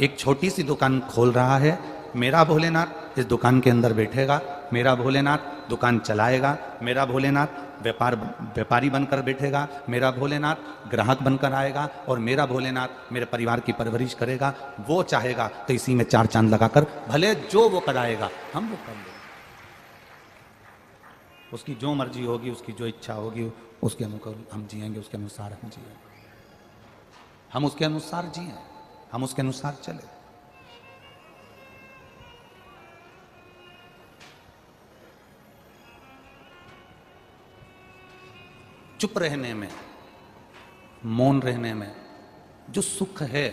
एक छोटी सी दुकान खोल रहा है, मेरा भोलेनाथ इस दुकान के अंदर बैठेगा, मेरा भोलेनाथ दुकान चलाएगा, मेरा भोलेनाथ व्यापारी बनकर बैठेगा, मेरा भोलेनाथ ग्राहक बनकर आएगा और मेरा भोलेनाथ मेरे परिवार की परवरिश करेगा। वो चाहेगा तो इसी में 4 चांद लगाकर भले जो वो कराएगा हम वो कर लेंगे। उसकी जो मर्जी होगी, उसकी जो इच्छा होगी, उसके अनुकूल हम जिएंगे, उसके अनुसार हम जिएंगे, हम उसके अनुसार जिए, हम उसके अनुसार चले। चुप रहने में, मौन रहने में जो सुख है,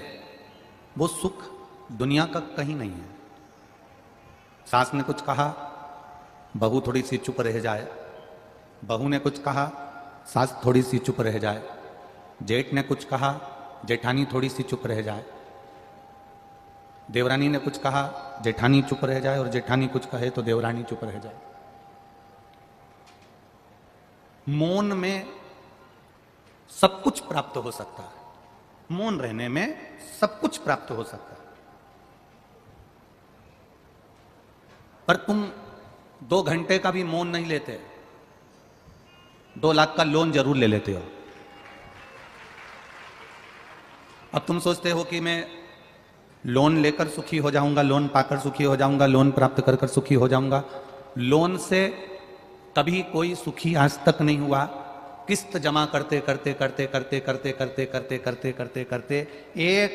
वो सुख दुनिया का कहीं नहीं है। सास ने कुछ कहा, बहू थोड़ी सी चुप रह जाए, बहू ने कुछ कहा, सास थोड़ी सी चुप रह जाए, जेठ ने कुछ कहा, जेठानी थोड़ी सी चुप रह जाए, देवरानी ने कुछ कहा, जेठानी चुप रह जाए, और जेठानी कुछ कहे तो देवरानी चुप रह जाए। मौन में सब कुछ प्राप्त हो सकता है, मौन रहने में सब कुछ प्राप्त हो सकता है। पर तुम 2 घंटे का भी मौन नहीं लेते, 2 लाख का लोन जरूर ले लेते हो। अब तुम सोचते हो कि मैं लोन लेकर सुखी हो जाऊंगा, लोन पाकर सुखी हो जाऊंगा, लोन प्राप्त कर कर सुखी हो जाऊंगा। लोन से कभी कोई सुखी आज तक नहीं हुआ। किस्त जमा करते करते करते करते करते करते करते करते करते करते एक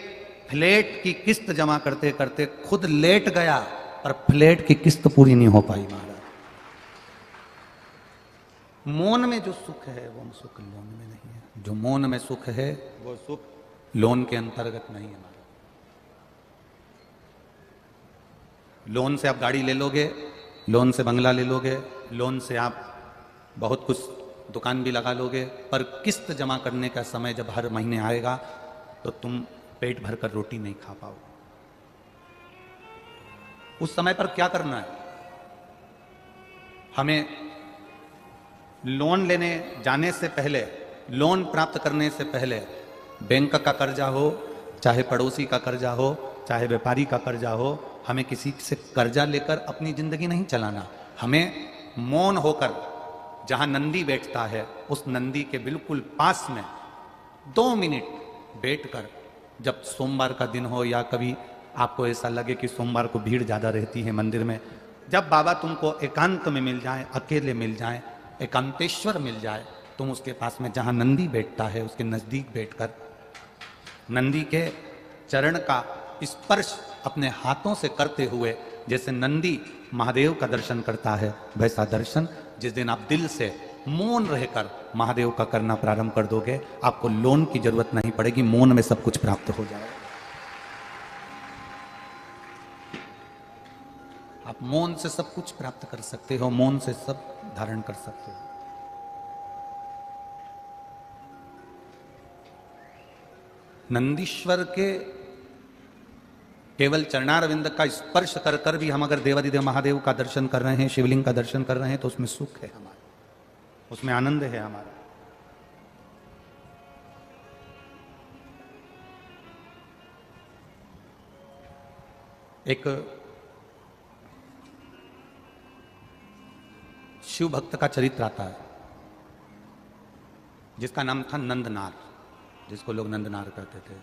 फ्लैट की किस्त जमा करते करते खुद लेट गया, पर फ्लैट की किस्त पूरी नहीं हो पाई महाराज। मौन में जो सुख है वो सुख लोन में नहीं है। जो मौन में सुख है वो सुख लोन के अंतर्गत नहीं है। लोन से आप गाड़ी ले लोगे, लोन से बंगला ले लोगे, लोन से आप बहुत कुछ दुकान भी लगा लोगे, पर किस्त जमा करने का समय जब हर महीने आएगा तो तुम पेट भरकर रोटी नहीं खा पाओगे। उस समय पर क्या करना है? हमें लोन लेने जाने से पहले, लोन प्राप्त करने से पहले बैंक का कर्जा हो, चाहे पड़ोसी का कर्जा हो, चाहे व्यापारी का कर्जा हो, हमें किसी से कर्जा लेकर अपनी जिंदगी नहीं चलाना। हमें मौन होकर, जहां नंदी बैठता है उस नंदी के बिल्कुल पास में 2 मिनट बैठकर, जब सोमवार का दिन हो या कभी आपको ऐसा लगे कि सोमवार को भीड़ ज्यादा रहती है मंदिर में, जब बाबा तुमको एकांत में मिल जाए, अकेले मिल जाए, एकांतेश्वर मिल जाए, तुम उसके पास में जहां नंदी बैठता है उसके नजदीक बैठकर नंदी के चरण का स्पर्श अपने हाथों से करते हुए, जैसे नंदी महादेव का दर्शन करता है, वैसा दर्शन जिस दिन आप दिल से मौन रहकर महादेव का करना प्रारंभ कर दोगे, आपको लोन की जरूरत नहीं पड़ेगी, मौन में सब कुछ प्राप्त हो जाएगा। आप मौन से सब कुछ प्राप्त कर सकते हो, मौन से सब धारण कर सकते हो। नंदीश्वर के केवल चरणारविंद का स्पर्श कर कर भी हम अगर देवादिदेव महादेव का दर्शन कर रहे हैं, शिवलिंग का दर्शन कर रहे हैं, तो उसमें सुख है हमारा, उसमें आनंद है हमारा। एक शिव भक्त का चरित्र आता है जिसका नाम था नंदनार, जिसको लोग नंदनार कहते थे।